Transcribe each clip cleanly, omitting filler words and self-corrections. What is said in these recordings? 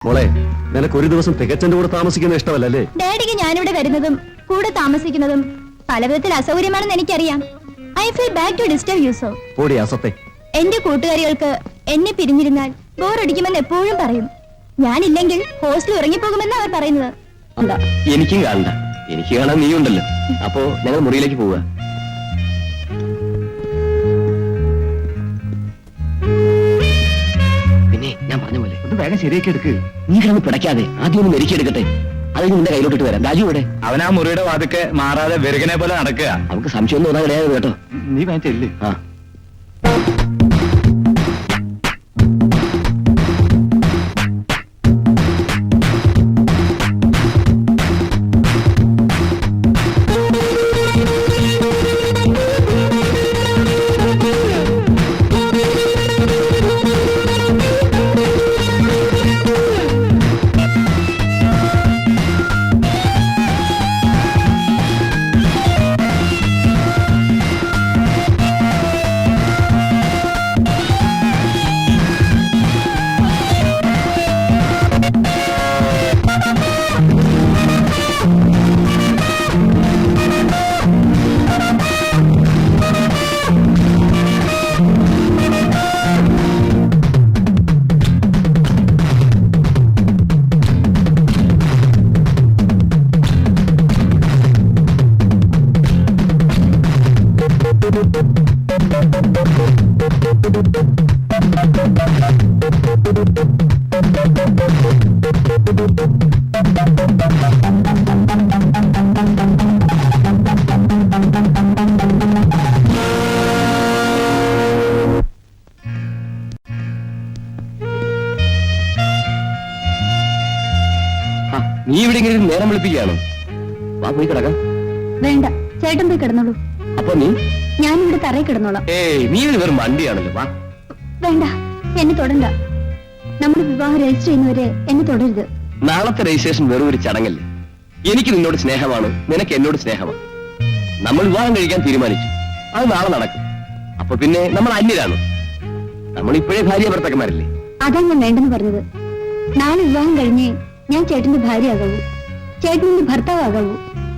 മോളെ, നിനക്ക് ഒരു ദിവസം തികച്ചന്റെ കൂടെ താമസിക്കുന്ന ഇഷ്ടമല്ലേ? ഡാഡിക്ക് ഞാനിവിടെ വരുന്നതും കൂടെ താമസിക്കുന്നതും പല വിധത്തിൽ അസൗകര്യമാണെന്ന് എനിക്കറിയാം. I feel bad to disturb you so. ഓടി അസത്തെ. എന്റെ കൂട്ടുകാരികൾക്ക് എന്നെ പിരിഞ്ഞിരുന്നാൽ ബോറടിക്കുമെന്ന് എപ്പോഴും പറയും. ഞാനില്ലെങ്കിൽ ഹോസ്റ്റലിൽ ഉറങ്ങിപ്പോകുമെന്ന് അവർ പറയുന്നത്. എനിക്കും കാണണ്ട, എനിക്ക് കാണാൻ നീ ഉണ്ടല്ലോ. അപ്പോ ഞങ്ങൾ മുറിയിലേക്ക് പോവുക. പിന്നെ ഞാൻ പറഞ്ഞ പോലെ ഒന്ന് വേഗം ശരിയാക്കി എടുക്ക്. നീ കിടന്ന് പിടയ്ക്കാതെ ആദ്യം ഒന്ന് മെരുക്കിയെടുക്കട്ടെ. അത് നിന്റെ കയ്യിലോട്ടിട്ട് വരാം. രാജു ഇവിടെ. അവനാ മുറിയുടെ വാതിക്കെ മാറാതെ വെറുകനെ പോലെ നടക്കുക. നമുക്ക് സംശയം ഒന്നും കിടയാതെ കേട്ടോ. നീ വാങ്ങിച്ചല്ലേ? ആ നീ ഇവിടെ ഇങ്ങനെ നേരം വിളിപ്പിക്കുകയാണോ? വാ പോയി കിടക്കാം. വേണ്ട, ചേട്ടൻ പോയി കിടന്നോളൂ. അപ്പൊ നീ? ഞാനിവിടെ തറയിൽ കിടന്നോളാം. നീ വെറും വണ്ടിയാണല്ലോ. വാ. വേണ്ട, എന്നെ തൊടണ്ട. നമ്മുടെ വിവാഹം രജിസ്റ്റർ ചെയ്യുന്നവരെ എന്നെ തൊടരുത്. നാളത്തെ രജിസ്ട്രേഷൻ വെറും ഒരു ചടങ്ങല്ലേ. എനിക്ക് നിന്നോട് സ്നേഹമാണ്, നിനക്ക് എന്നോട് സ്നേഹമാണ്. നമ്മൾ വിവാഹം കഴിക്കാൻ തീരുമാനിച്ചു. അത് നാളെ നടക്കും. അപ്പൊ പിന്നെ നമ്മൾ അന്യരാണ്. നമ്മൾ ഇപ്പോഴേ ഭാര്യ ഭർത്താക്കന്മാരല്ലേ. അതാ ഞാൻ വേണ്ടെന്ന് പറഞ്ഞത്. നാളെ വിവാഹം കഴിഞ്ഞേ ഞാൻ ചേട്ടന്റെ ഭാര്യയാകാവൂ, ചേട്ടന്റെ ഭർത്താവാകാവൂ.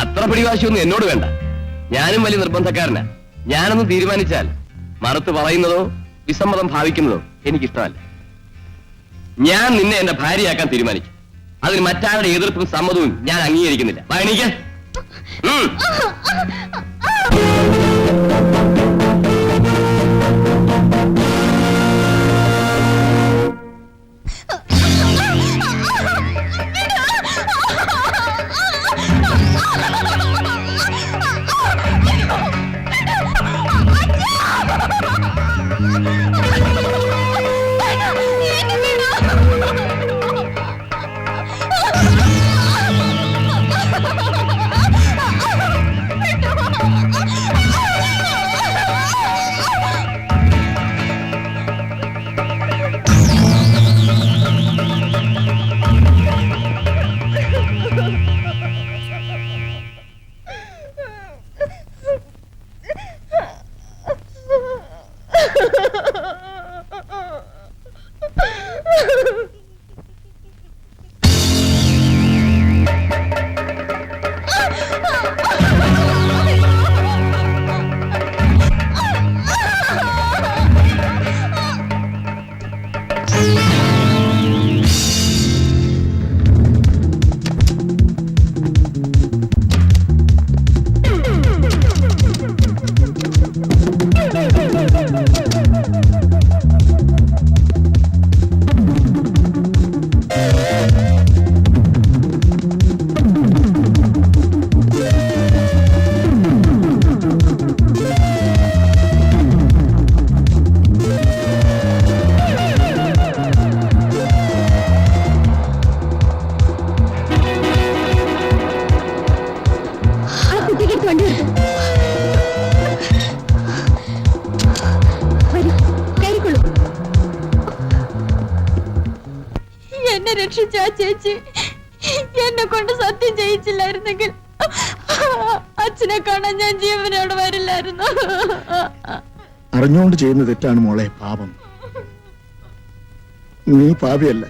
അത്ര പിടിവാശിയൊന്നും എന്നോട് വേണ്ട. ഞാനും വലിയ നിർബന്ധക്കാരനാ. ഞാനൊന്ന് തീരുമാനിച്ചാൽ മറുത്ത് പറയുന്നതോ വിസമ്മതം ഭാവിക്കുന്നതോ എനിക്കിഷ്ടമല്ല. ഞാൻ നിന്നെ എന്റെ ഭാര്യയാക്കാൻ തീരുമാനിച്ചു. അതിന് മറ്റാരുടെ എതിർപ്പും സമ്മതവും ഞാൻ അംഗീകരിക്കുന്നില്ല. എനിക്ക് എന്നെ രക്ഷിച്ച ചേച്ചി എന്നെ കൊണ്ട് സത്യം ചെയ്യിച്ചില്ലായിരുന്നെങ്കിൽ അച്ഛനെ കാണാൻ ഞാൻ ജീവനോട് വരില്ലായിരുന്നു. അറിഞ്ഞുകൊണ്ട് ചെയ്യുന്ന തെറ്റാണ് മോളെ, പാപം. നീ പാപിയല്ല.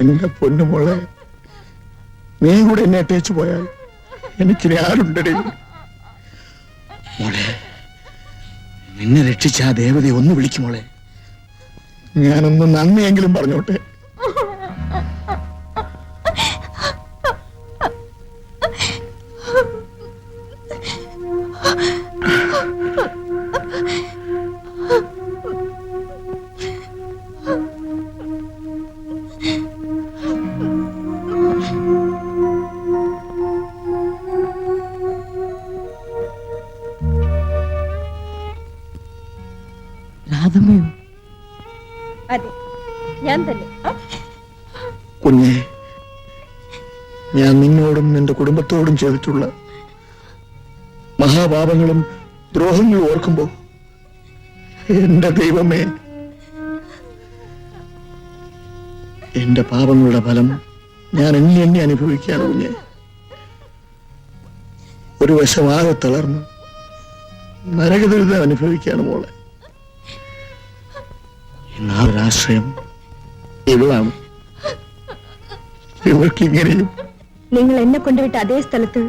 എന്റെ പൊന്നുമോളെ, നീ കൂടെ എന്നെ അട്ടേച്ചു പോയാൽ എനിക്കിനി ആരുണ്ടടി? മോളെ, നിന്നെ രക്ഷിച്ച ആ ദേവതയെ ഒന്ന് വിളിക്കുമോളെ. ഞാനൊന്ന് നന്ദിയെങ്കിലും പറഞ്ഞോട്ടെ. രാധമ്മയോ? അതെ, ഞാൻ തന്നെ. കുഞ്ഞെ, ഞാൻ നിന്നോടും നിന്റെ കുടുംബത്തോടും ചെയ്തിട്ടുള്ള മഹാപാപങ്ങളും ദ്രോഹങ്ങളും ഓർക്കുമ്പോ എന്റെ ദൈവമേ, എന്റെ പാപങ്ങളുടെ ഫലം ഞാൻ എണ്ണി എണ്ണി അനുഭവിക്കുകയാണ് കുഞ്ഞെ. ഒരു വശമാകെ തളർന്ന് നരകദുരിതം അനുഭവിക്കുകയാണ് മോളെ. ഒരാശ്രയം ഇവളാണ്. ഇവൾക്ക് ഇങ്ങനെയും. നിങ്ങൾ എന്നെ കൊണ്ടുവിട്ട അതേ സ്ഥലത്ത്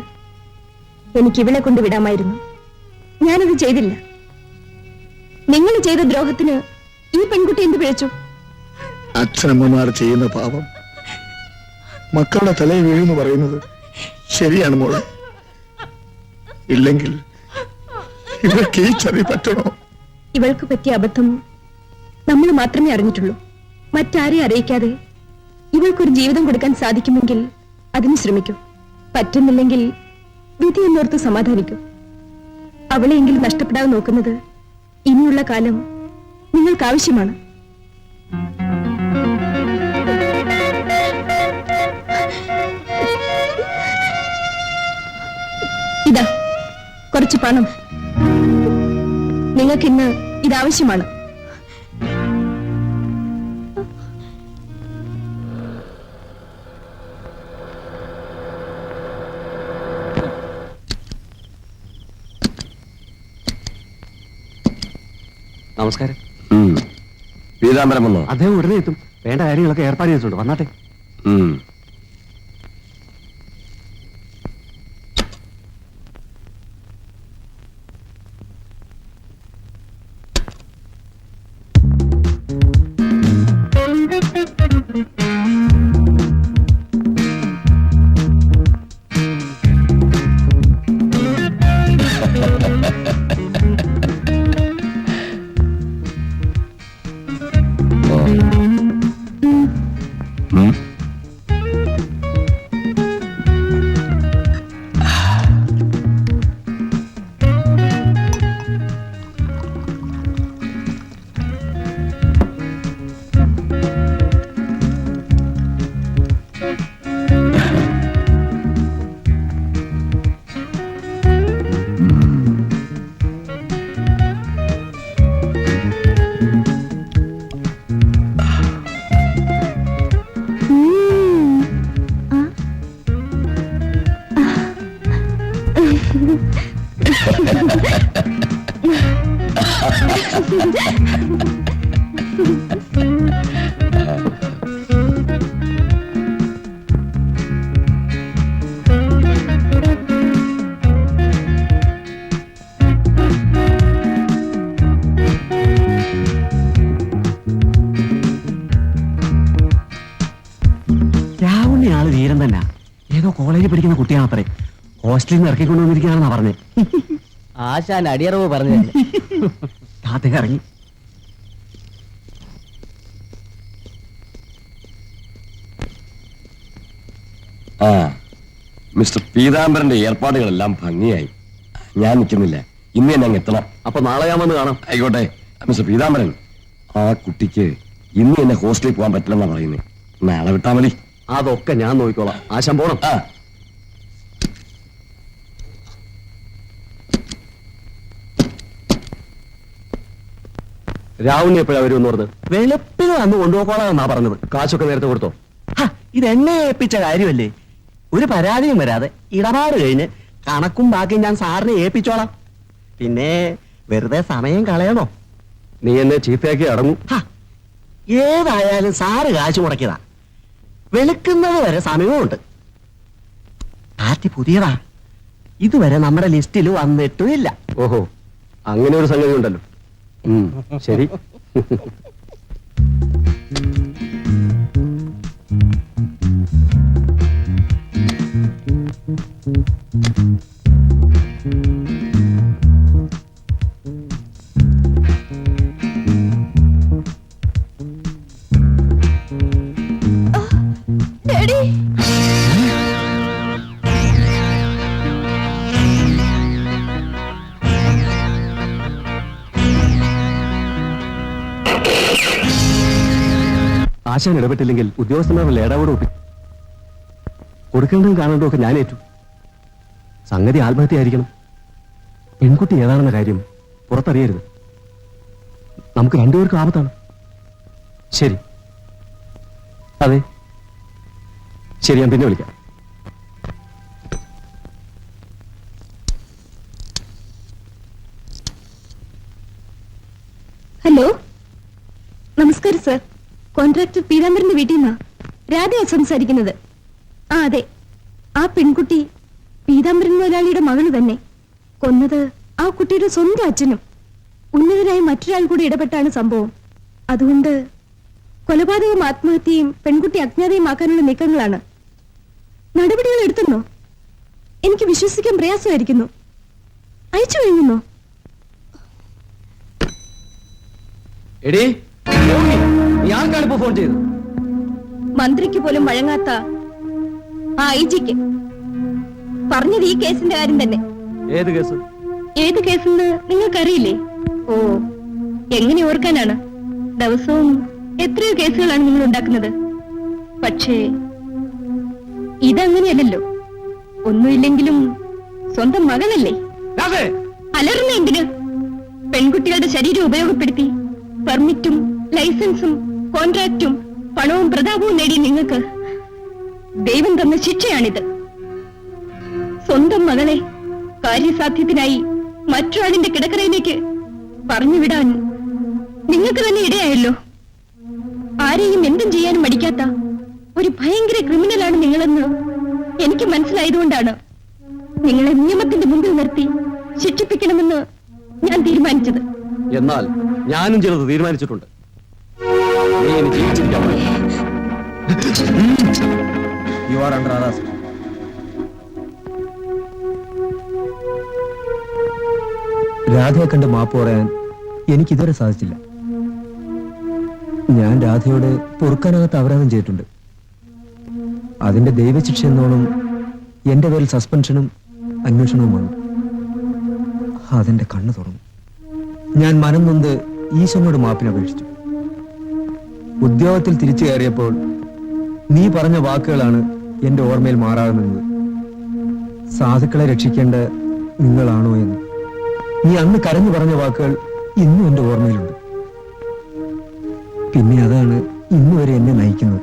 എനിക്ക് ഇവളെ കൊണ്ടുവിടാമായിരുന്നു. ഞാനത് ചെയ്തില്ല. നിങ്ങൾ ചെയ്ത ദ്രോഹത്തിന് ഈ പെൺകുട്ടി എന്ത് പിഴച്ചു? അച്ഛനമ്മമാർ ചെയ്യുന്ന പാപം മക്കളുടെ തലയിൽ വീഴുന്നു പറയുന്നത് ശരിയാണ് മോളെ. ഇല്ലെങ്കിൽ ഇവൾക്ക് ഈ ചതി പറ്റണോ? ഇവൾക്ക് പറ്റിയ അബദ്ധം നമ്മൾ മാത്രമേ അറിഞ്ഞിട്ടുള്ളൂ. മറ്റാരെയും അറിയിക്കാതെ ഇവൾക്കൊരു ജീവിതം കൊടുക്കാൻ സാധിക്കുമെങ്കിൽ അതിന് ശ്രമിക്കൂ. പറ്റുന്നില്ലെങ്കിൽ വിധി എന്നോർത്ത് സമാധാനിക്കൂ. അവളെയെങ്കിലും നഷ്ടപ്പെടാതെ നോക്കുന്നത് ഇനിയുള്ള കാലം നിങ്ങൾക്ക് ആവശ്യമാണ്. ഇതാ കുറച്ച് പണം. നിങ്ങൾക്കിന്ന് ഇതാവശ്യമാണ്. നമസ്കാരം. പീതാംബരം വന്നോ? അദ്ദേഹം ഉടനെ എത്തും. വേണ്ട കാര്യങ്ങളൊക്കെ ഏർപ്പാട് ചെയ്തിട്ടുണ്ട്. വന്നാട്ടെ. രാവുണ്ണിയാള് വീരൻ തന്നെ. ഏതോ കോളേജിൽ പഠിക്കുന്ന കുട്ടിയാണത്രേ. ഹോസ്റ്റലിൽ നിന്ന് ഇറക്കിക്കൊണ്ടുവന്നിരിക്കുകയാണെന്നാ പറഞ്ഞേ. ആശാൻ അടിയറവ് പറഞ്ഞു. താത്തേക്ക് ഇറങ്ങി. ആ, മിസ്റ്റർ പീതാംബരന്റെ ഏർപ്പാടുകളെല്ലാം ഭംഗിയായി. ഞാൻ നിൽക്കുന്നില്ല, ഇന്ന് തന്നെ അങ്ങ് എത്തണം. അപ്പൊ നാളെ ഞാൻ വന്ന് കാണാം. ആയിക്കോട്ടെ. മിസ്റ്റർ പീതാംബരൻ, ആ കുട്ടിക്ക് ഇന്ന് തന്നെ ഹോസ്റ്റലിൽ പോകാൻ പറ്റില്ലെന്നാ പറയുന്നത്. നാളെ വിട്ടാ മതി. അതൊക്കെ ഞാൻ നോക്കിക്കോളാം. ആശാൻ പോണം. ആ, രാവുണ്ണി എപ്പോഴാ വരുമെന്ന് പറഞ്ഞത്? വെളുപ്പിന് വന്ന് കൊണ്ടുപോക്കോളാം പറഞ്ഞത്. കാശൊക്കെ നേരത്തെ കൊടുത്തോ? ഇതെന്നെ ഏൽപ്പിച്ച കാര്യമല്ലേ. ഒരു പരാതിയും വരാതെ ഇടപാട് കഴിഞ്ഞ് കണക്കും ബാക്കിയും ഞാൻ സാറിനെ ഏൽപ്പിച്ചോളാം. പിന്നെ വെറുതെ സമയം കളയണോ? നീ എന്നെ ചീത്തയാക്കി അടങ്ങും. ഏതായാലും സാറ് കാശ് മുടക്കിയതാ. വെളുക്കുന്നത് വരെ സമയമുണ്ട്. പാർട്ടി പുതിയതാ, ഇതുവരെ നമ്മുടെ ലിസ്റ്റിൽ വന്നിട്ടുമില്ല. ഓഹോ, അങ്ങനെ ഒരു സംഗതി ഉണ്ടല്ലോ. ശരി. ഡാഡി, ആശാൻ ഇടപെട്ടില്ലെങ്കിൽ ഉദ്യോഗസ്ഥന്മാരുടെ ഇടപെടും കൊടുക്കേണ്ടതും കാണേണ്ടതും ഒക്കെ ഞാൻ ഏറ്റു. സംഗതി ആത്മഹത്യയായിരിക്കണം. പെൺകുട്ടി ഏതാണെന്ന കാര്യം പുറത്തറിയരുത്. നമുക്ക് രണ്ടുപേർക്കും ആപത്താണ്. ശരി, അതെ ശരി, ഞാൻ പിന്നെ വിളിക്കാം. ഹലോ, നമസ്കാരം സർ. കോൺട്രാക്ടർ പീതാംബരന്റെ വീട്ടിൽ നിന്നാ രാധയാ സംസാരിക്കുന്നത്. ആ അതെ, ആ പെൺകുട്ടി പീതാംബരൻ മുതലാളിയുടെ മകള് തന്നെ. കൊന്നത് ആ കുട്ടിയുടെ സ്വന്തം അച്ഛനും. ഉന്നതരായ മറ്റൊരാൾ കൂടി ഇടപെട്ടാണ് സംഭവം. അതുകൊണ്ട് കൊലപാതകവും ആത്മഹത്യയും പെൺകുട്ടി അജ്ഞാതയുമാക്കാനുള്ള നീക്കങ്ങളാണ്. നടപടികൾ എടുത്തുന്നോ? എനിക്ക് വിശ്വസിക്കാൻ പ്രയാസമായിരിക്കുന്നു. അയച്ചു കഴിഞ്ഞോ? എടീ, ഇയാൾക്കാണ് ഇപ്പൊ ഫോൺ ചെയ്തത്. മന്ത്രിക്ക് പോലും വഴങ്ങാത്ത ആ ഐജിക്ക് പറഞ്ഞത് ഈ കേസിന്റെ കാര്യം തന്നെ. ഏത് കേസ്? ഏത് കേസെന്ന് നിങ്ങൾക്കറിയില്ലേ? ഓ, എങ്ങനെ ഓർക്കാനാണ്? ദിവസവും എത്രയോ കേസുകളാണ് നിങ്ങൾ ഉണ്ടാക്കുന്നത്. പക്ഷേ ഇതങ്ങനെയല്ലല്ലോ. ഒന്നുമില്ലെങ്കിലും സ്വന്തം മകളല്ലേ. അലർന്ന എന്തിന്? പെൺകുട്ടികളുടെ ശരീരം ഉപയോഗപ്പെടുത്തി പെർമിറ്റും ലൈസൻസും കോൺട്രാക്റ്റും പണവും പ്രതാപവും നേടി നിങ്ങൾക്ക് ദൈവം തന്ന ശിക്ഷയാണിത്. സ്വന്തം മകളെ കാര്യസാധ്യത്തിനായി മറ്റൊരാളിന്റെ കിടക്കറയിലേക്ക് പറഞ്ഞുവിടാൻ നിങ്ങൾക്ക് തന്നെ ഇടയായല്ലോ. ആരെയും എന്തും ചെയ്യാനും മടിക്കാത്ത ഒരു ഭയങ്കര ക്രിമിനലാണ് നിങ്ങളെന്ന് എനിക്ക് മനസ്സിലായതുകൊണ്ടാണ് നിങ്ങളെ നിയമത്തിന്റെ മുമ്പിൽ നിർത്തി ശിക്ഷിപ്പിക്കണമെന്ന് ഞാൻ തീരുമാനിച്ചത്. എന്നാൽ ഞാനും ചിലത് തീരുമാനിച്ചിട്ടുണ്ട്. നീ ഇനി ജീവിച്ചിരിക്കാൻ പാടില്ല. You are under arrest. രാധയെ കണ്ട് മാപ്പ് പറയാൻ എനിക്കിതുവരെ സാധിച്ചില്ല. ഞാൻ രാധയോട് പൊറുക്കാനാകാത്ത അപരാധം ചെയ്തിട്ടുണ്ട്. അതിന്റെ ദൈവശിക്ഷ എന്നോണം എന്റെ പേരിൽ സസ്പെൻഷനും അന്വേഷണവുമാണ്. അതെന്റെ കണ്ണു തുറന്നു. ഞാൻ മനം നൊന്ത് ഈശോയോട് മാപ്പിന് അപേക്ഷിച്ചു. ഉദ്യോഗത്തിൽ തിരിച്ചു കയറിയപ്പോൾ നീ പറഞ്ഞ വാക്കുകളാണ് എന്റെ ഓർമ്മയിൽ മാറാതെ നിന്നത്. സാധുക്കളെ രക്ഷിക്കേണ്ട നിങ്ങളാണോ എന്ന് നീ അന്ന് കരഞ്ഞു പറഞ്ഞ വാക്കുകൾ ഇന്നും എന്റെ ഓർമ്മയിലുണ്ട്. പിന്നെ അതാണ് ഇന്നുവരെ എന്നെ നയിക്കുന്നത്.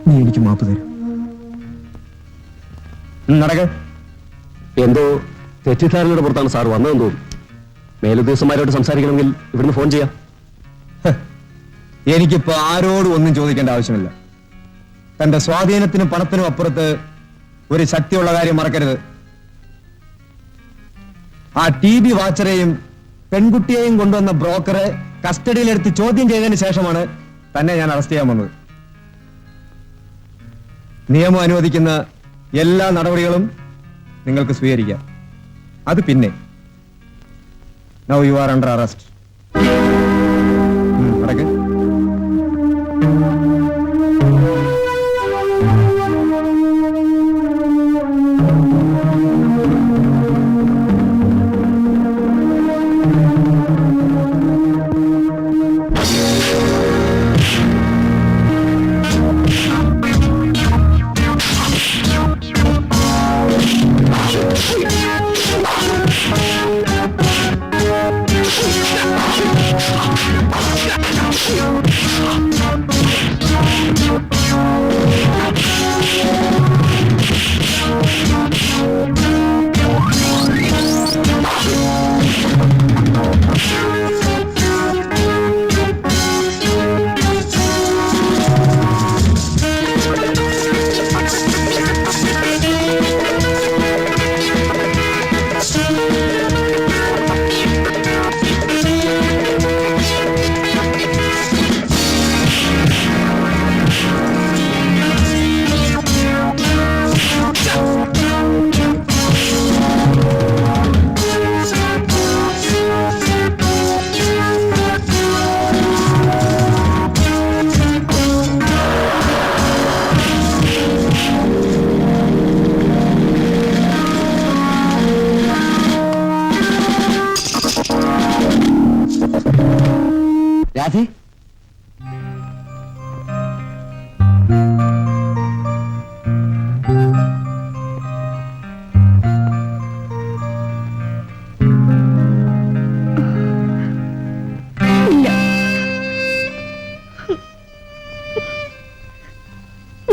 നീ എനിക്ക് മാപ്പ് തരും. നടക്ക. എന്തോ തെറ്റിദ്ധാരണയുടെ പുറത്താണ് സാർ വന്നതെന്ന് തോന്നുന്നു. മേലുദ്യോഗസ്ഥന്മാരോട് സംസാരിക്കണമെങ്കിൽ ഇവിടുന്ന് ഫോൺ ചെയ്യാം. എനിക്കിപ്പോ ആരോടും ഒന്നും ചോദിക്കേണ്ട ആവശ്യമില്ല. തന്റെ സ്വാധീനത്തിനും പണത്തിനും അപ്പുറത്ത് ഒരു ശക്തിയുള്ള കാര്യം മറക്കരുത്. ആ TV വാച്ചറെയും പെൺകുട്ടിയെയും കൊണ്ടുവന്ന ബ്രോക്കറെ കസ്റ്റഡിയിലെടുത്ത് ചോദ്യം ചെയ്തതിന് ശേഷമാണ് തന്നെ ഞാൻ അറസ്റ്റ് ചെയ്യാൻ വന്നത്. നിയമം അനുവദിക്കുന്ന എല്ലാ നടപടികളും നിങ്ങൾക്ക് സ്വീകരിക്കാം. അത് പിന്നെ now you are under arrest. നടക്ക്.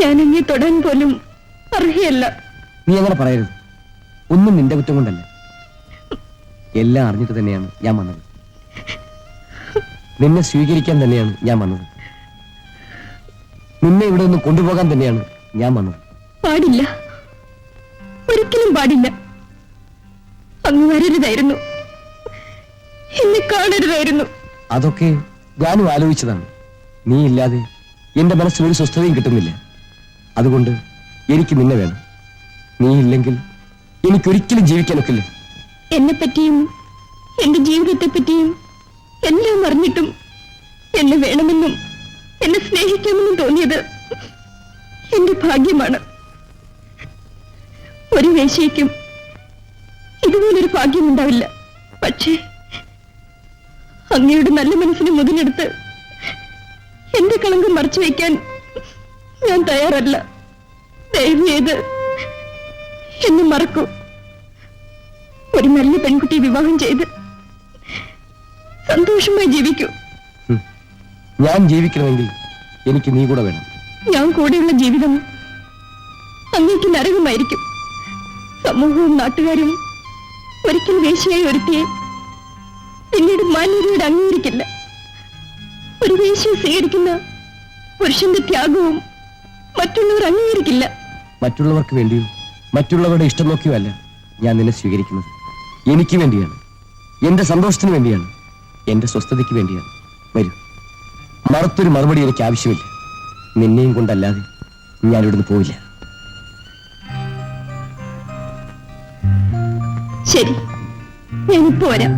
ഞാൻ അങ്ങേ തൊടാൻ പോലും അർഹയല്ല. നീ അങ്ങനെ പറയരുത്. ഒന്നും നിന്റെ കുറ്റം കൊണ്ടല്ല. എല്ലാം അറിഞ്ഞിട്ട് തന്നെയാണ് ഞാൻ വന്നത്. നിന്നെ സ്വീകരിക്കാൻ തന്നെയാണ് ഞാൻ വന്നത്. നിന്നെ ഇവിടെ നിന്ന് കൊണ്ടുപോകാൻ തന്നെയാണ് ഞാൻ വന്നത്. പാടില്ല, ഒരിക്കലും പാടില്ല. അങ്ങ് വരരുതായിരുന്നു, എന്നെ കാണരുതായിരുന്നു. അതൊക്കെ ഞാനും ആലോചിച്ചതാണ്. നീ ഇല്ലാതെ എന്റെ മനസ്സിലൊരു സ്വസ്ഥതയും കിട്ടുന്നില്ല. അതുകൊണ്ട് എനിക്ക് നിന്നെ വേണം. നീ ഇല്ലെങ്കിൽ എനിക്കൊരിക്കലും ജീവിക്കാനൊക്കില്ല. എന്നെപ്പറ്റിയും എന്റെ ജീവിതത്തെപ്പറ്റിയും എല്ലാം അറിഞ്ഞിട്ടും എന്നെ വേണമെന്നും എന്നെ സ്നേഹിക്കാമെന്നും തോന്നിയത് എന്റെ ഭാഗ്യമാണ്. ഒരു വേശ്യയ്ക്കും ഇതുപോലൊരു ഭാഗ്യമുണ്ടാവില്ല. പക്ഷേ അങ്ങയുടെ നല്ല മനസ്സിന് മുതലെടുത്ത് എന്റെ കളങ്കം മറച്ചു വയ്ക്കാൻ ഞാൻ തയ്യാറല്ല. ദയവ് ചെയ്ത് എന്നെ മറക്കൂ. ഒരു നല്ല പെൺകുട്ടിയെ വിവാഹം ചെയ്ത് സന്തോഷമായി ജീവിക്കൂ. ഞാൻ ജീവിക്കണമെങ്കിൽ എനിക്ക് നീ കൂടെ വേണം. ഞാൻ കൂടെയുള്ള ജീവിതം അങ്ങേക്ക് നരകമായിരിക്കും. സമൂഹവും നാട്ടുകാരും ഒരിക്കൽ വേശ്യയായി ഒരുത്തിയെ പിന്നീട് മാന്യതയോട് അംഗീകരിക്കില്ല. ഒരു വേശ്യയെ സ്വീകരിക്കുന്ന പുരുഷന്റെ ത്യാഗവും മറ്റുള്ളവർ അംഗീകരിക്കില്ല. മറ്റുള്ളവർക്ക് വേണ്ടിയോ മറ്റുള്ളവരുടെ ഇഷ്ടം നോക്കിയോ അല്ല ഞാൻ നിന്നെ സ്വീകരിക്കുന്നത്. എനിക്ക് വേണ്ടിയാണ്, എന്റെ സന്തോഷത്തിന് വേണ്ടിയാണ്, എന്റെ സ്വസ്ഥതയ്ക്ക് വേണ്ടിയാണ്. വരൂ. മറുത്തൊരു മറുപടി എനിക്ക് ആവശ്യമില്ല. നിന്നെയും കൊണ്ടല്ലാതെ ഞാൻ ഇവിടുന്ന് പോവില്ല. ശരി, ഞാനിപ്പോ വരാം.